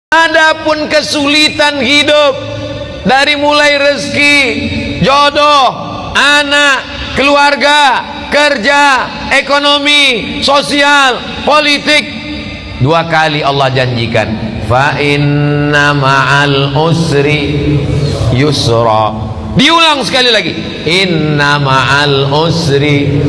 Adapun kesulitan hidup dari mulai rezeki, jodoh, anak, keluarga, kerja, ekonomi, sosial, politik, dua kali Allah janjikan, fa inna ma'al usri yusra. Diulang sekali lagi, inna ma'al usri.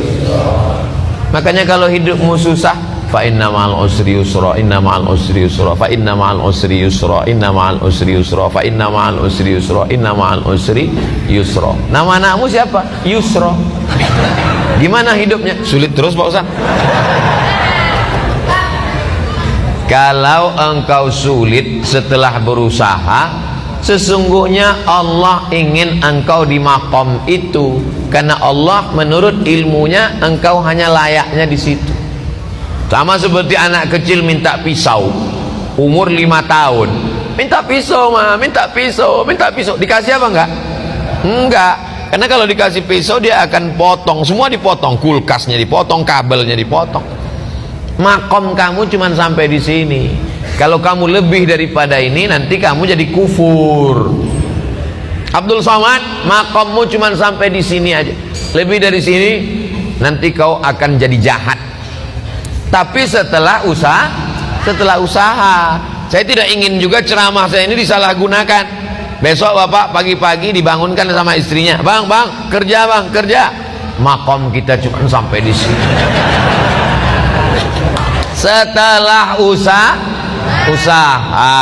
Makanya kalau hidupmu susah, fa inna ma'al usri yusra, inna ma'al usri yusra, fa inna ma'al usri yusra, inna ma'al usri yusra, fa inna ma'al usri yusra, inna ma'al usri yusra. Nama anakmu siapa? Yusra. Gimana hidupnya? Sulit terus Pak Ustaz. Kalau engkau sulit setelah berusaha, sesungguhnya Allah ingin engkau di makom itu, karena Allah menurut ilmunya engkau hanya layaknya di situ. Sama seperti anak kecil minta pisau, umur 5 tahun, minta pisau mah, minta pisau, minta pisau. Dikasih apa enggak? Enggak. Karena kalau dikasih pisau dia akan potong, semua dipotong, kulkasnya dipotong, kabelnya dipotong. Makom kamu cuma sampai di sini. Kalau kamu lebih daripada ini, nanti kamu jadi kufur. Abdul Somad, makommu cuma sampai di sini aja. Lebih dari sini, nanti kau akan jadi jahat. Tapi setelah usaha, saya tidak ingin juga ceramah saya ini disalahgunakan. Besok bapak pagi-pagi dibangunkan sama istrinya, bang, kerja bang, kerja. Makom kita cuma sampai di sini. Setelah usaha,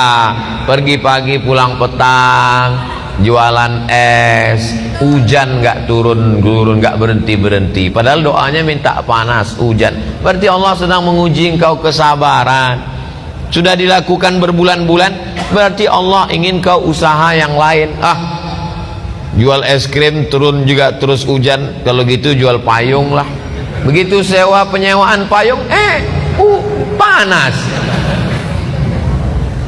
pergi pagi pulang petang, jualan es, hujan nggak turun nggak berhenti. Padahal doanya minta panas, hujan. Berarti Allah sedang menguji engkau kesabaran. Sudah dilakukan berbulan-bulan, berarti Allah ingin kau usaha yang lain. Jual es krim turun juga terus hujan, kalau gitu jual payung lah. Begitu sewa penyewaan payung, panas.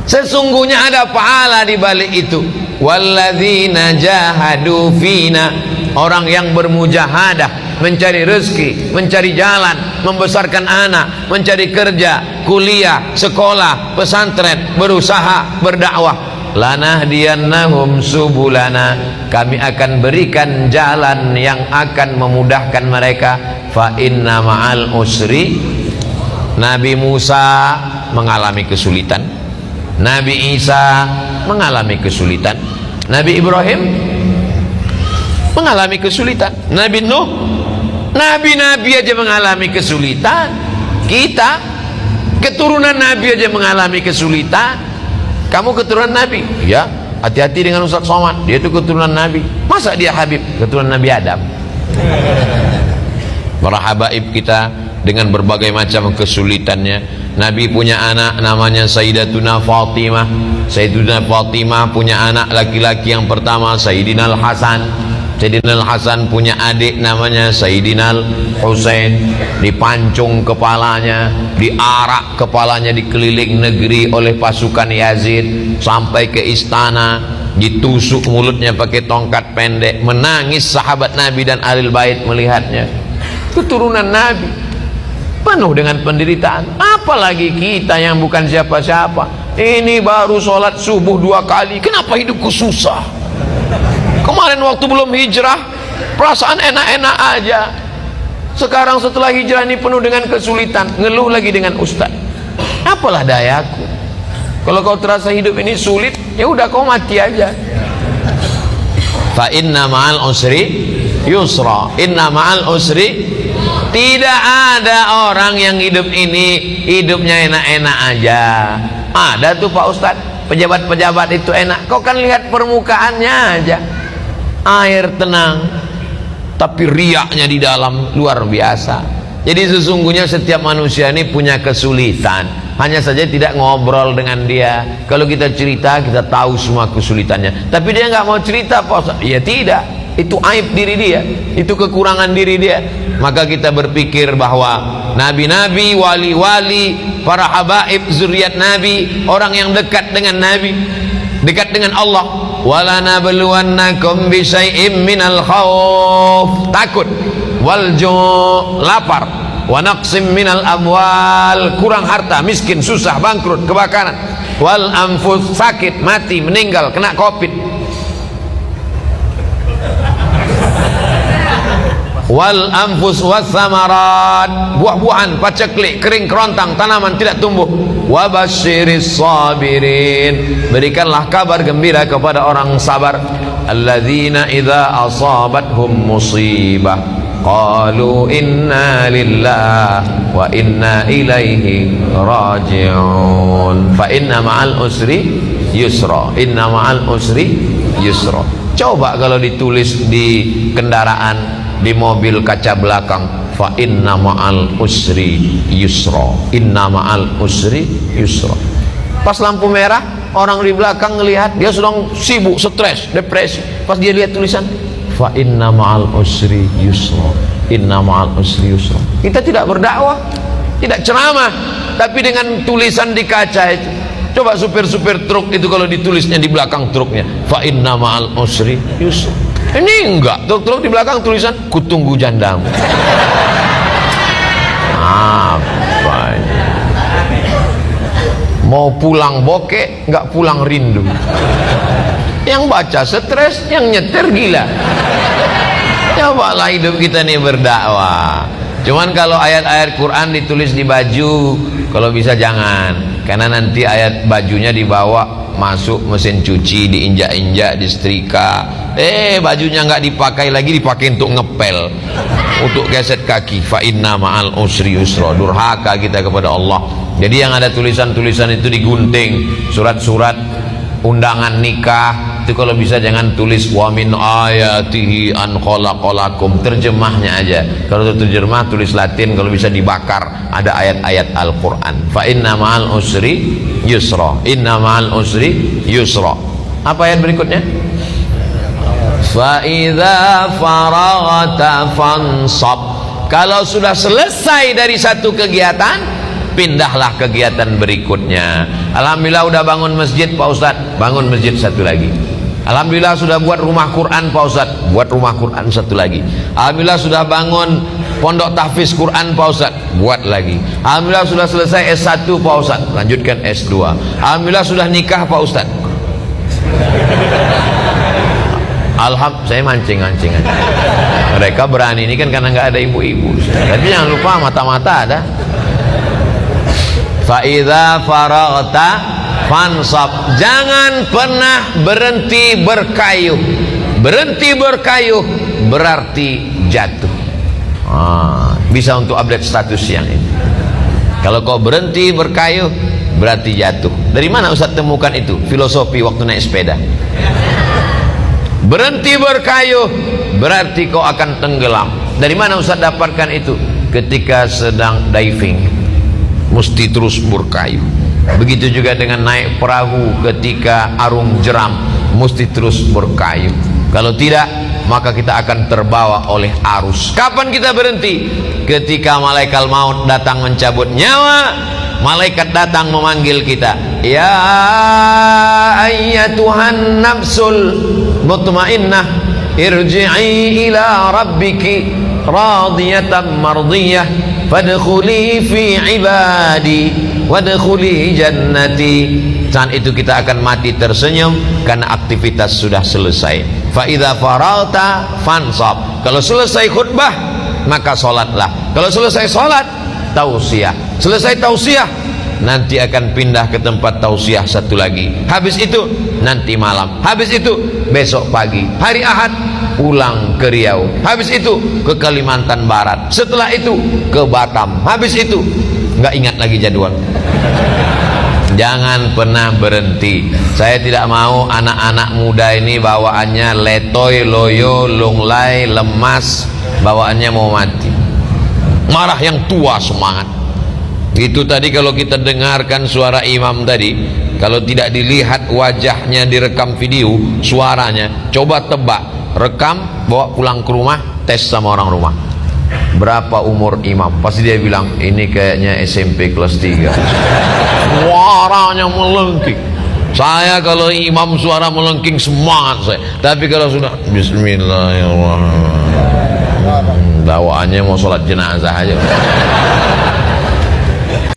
Sesungguhnya ada pahala di balik itu. Walladzina jahadu fina, orang yang bermujahadah, mencari rezeki, mencari jalan, membesarkan anak, mencari kerja, kuliah, sekolah, pesantren, berusaha, berdakwah. Lanahdiyannahum subulana, kami akan berikan jalan yang akan memudahkan mereka. Fa inna ma'al usri. Nabi Musa mengalami kesulitan, Nabi Isa mengalami kesulitan, Nabi Ibrahim mengalami kesulitan, Nabi Nuh, nabi-nabi aja mengalami kesulitan. Kita keturunan Nabi aja mengalami kesulitan. Kamu keturunan Nabi? Ya, hati-hati dengan Ustaz Somad, dia itu keturunan Nabi. Masa dia Habib? Keturunan Nabi Adam. Para habaib kita dengan berbagai macam kesulitannya. Nabi punya anak namanya Sayyidatuna Fatimah. Sayyidatuna Fatimah punya anak laki-laki yang pertama Sayyidina Al-Hasan. Sayyidina Al-Hasan punya adik namanya Sayyidina Al-Husain. Dipancung kepalanya, diarak kepalanya dikeliling negeri oleh pasukan Yazid sampai ke istana, ditusuk mulutnya pakai tongkat pendek. Menangis sahabat Nabi dan Ahlul Bait melihatnya. Keturunan Nabi penuh dengan penderitaan. Apalagi kita yang bukan siapa-siapa. Ini baru sholat subuh 2 kali, kenapa hidupku susah? Kemarin waktu belum hijrah perasaan enak-enak aja. Sekarang setelah hijrah ini penuh dengan kesulitan, ngeluh lagi dengan ustaz. Apalah dayaku. Kalau kau terasa hidup ini sulit, ya udah kau mati aja. Fa inna ma'al usri yusra, inna ma'al usri. Tidak ada orang yang hidup ini hidupnya enak-enak aja. Ada tuh Pak Ustadz, pejabat-pejabat itu enak. Kau kan lihat permukaannya aja, air tenang, tapi riaknya di dalam luar biasa. Jadi sesungguhnya setiap manusia ini punya kesulitan, hanya saja tidak ngobrol dengan dia. Kalau kita cerita, kita tahu semua kesulitannya, tapi dia nggak mau cerita Pak Ustadz. Ya tidak, itu aib diri dia, itu kekurangan diri dia. Maka kita berpikir bahwa nabi-nabi, wali-wali, para habaib, zuriat Nabi, orang yang dekat dengan Nabi, dekat dengan Allah. Wala nabluwannakum bisyai'im minal khauf, takut, wal ju', lapar, wa naqsim minal amwal, kurang harta, miskin, susah, bangkrut, kebakaran. wal anfus, sakit, mati, meninggal, kena covid, wal anfus was samarat, buah-buahan, paceklik, kering kerontang, tanaman tidak tumbuh. Wa basyiris sabirin, berikanlah kabar gembira kepada orang sabar. Alladzina idza asabathum musibah qalu inna lillah wa inna ilaihi raji'un. Fa inna ma'al usri yusra, inna ma'al usri yusra. Coba kalau ditulis di kendaraan, di mobil kaca belakang, fa inna ma'al usri yusra, inna ma'al usri yusra. Pas lampu merah, orang di belakang ngelihat, dia sedang sibuk, stres, depresi. Pas dia lihat tulisan fa inna ma'al usri yusra, inna ma'al usri yusra. Kita tidak berdakwah, tidak ceramah, tapi dengan tulisan di kaca itu. Coba supir-supir truk itu kalau ditulisnya di belakang truknya fa inna ma'al usri yusra. Ini enggak, truk-truk di belakang tulisan kutunggu jandamu. Apa ini? Mau pulang bokeh, enggak pulang rindu. Yang baca stres, yang nyetir gila. Cobalah hidup kita nih berdakwah. Cuman kalau ayat-ayat Quran ditulis di baju, kalau bisa jangan, karena nanti ayat bajunya dibawa masuk mesin cuci, diinjak-injak, disetrika. Bajunya nggak dipakai lagi, dipakai untuk ngepel, untuk geset kaki. Fa inna ma'al usri yusra. Durhaka kita kepada Allah. Jadi yang ada tulisan-tulisan itu digunting, surat-surat undangan nikah itu kalau bisa jangan tulis wa min ayatihi an khalaqalakum, terjemahnya aja. Kalau terjemah tulis Latin, kalau bisa dibakar, ada ayat-ayat Al-Qur'an. Fa inna ma'al usri yusra, inna ma'al usri yusra. Apa ayat berikutnya? Fa idza faraghta fansab. Kalau sudah selesai dari satu kegiatan, pindahlah kegiatan berikutnya. Alhamdulillah udah bangun masjid Pak Ustadz, bangun masjid satu lagi. Alhamdulillah sudah buat rumah Quran Pak Ustadz, buat rumah Quran satu lagi. Alhamdulillah sudah bangun pondok tahfiz Quran Pak Ustadz, buat lagi. Alhamdulillah sudah selesai S1 Pak Ustadz, lanjutkan S2. Alhamdulillah sudah nikah Pak Ustadz. Saya mancing-mancing aja. Mereka berani ini kan karena nggak ada ibu-ibu. Tapi jangan lupa mata-mata ada. Fa idza faraghta fansab. Jangan pernah berhenti berkayuh. Berhenti berkayuh berarti jatuh. Bisa untuk update status yang ini. Kalau kau berhenti berkayuh berarti jatuh. Dari mana Ustaz temukan itu? Filosofi waktu naik sepeda. Berhenti berkayuh berarti kau akan tenggelam. Dari mana Ustaz dapatkan itu? Ketika sedang diving, mesti terus berkayuh. Begitu juga dengan naik perahu ketika arung jeram, mesti terus berkayuh. Kalau tidak, maka kita akan terbawa oleh arus. Kapan kita berhenti? Ketika malaikat maut datang mencabut nyawa. Malaikat datang memanggil kita, ya ayyatuhan nafsul mutmainnah, irji'i ila rabbiki radiyatan mardiyah, fadkhuli fi ibadi wadkhuli jannati. Saat itu kita akan mati tersenyum karena aktivitas sudah selesai. Fa idza faragta fansab. Kalau selesai khutbah maka salatlah. Kalau selesai salat, tausiah. Selesai tausiah, nanti akan pindah ke tempat tausiah satu lagi. Habis itu nanti malam. Habis itu besok pagi. Hari Ahad pulang ke Riau. Habis itu ke Kalimantan Barat. Setelah itu ke Batam. Habis itu nggak ingat lagi jadwal. Jangan pernah berhenti. Saya tidak mau anak-anak muda ini bawaannya letoy, loyo, lunglai, lemas, bawaannya mau mati. Marah yang tua semangat. Itu tadi kalau kita dengarkan suara imam tadi, kalau tidak dilihat wajahnya direkam video, suaranya, coba tebak, rekam, bawa pulang ke rumah, tes sama orang rumah. Berapa umur imam? Pasti dia bilang, ini kayaknya SMP kelas 3. Suaranya melengking. Saya kalau imam suara melengking semangat saya. Tapi kalau sudah Bismillahirrahmanirrahim, bawaannya mau sholat jenazah aja.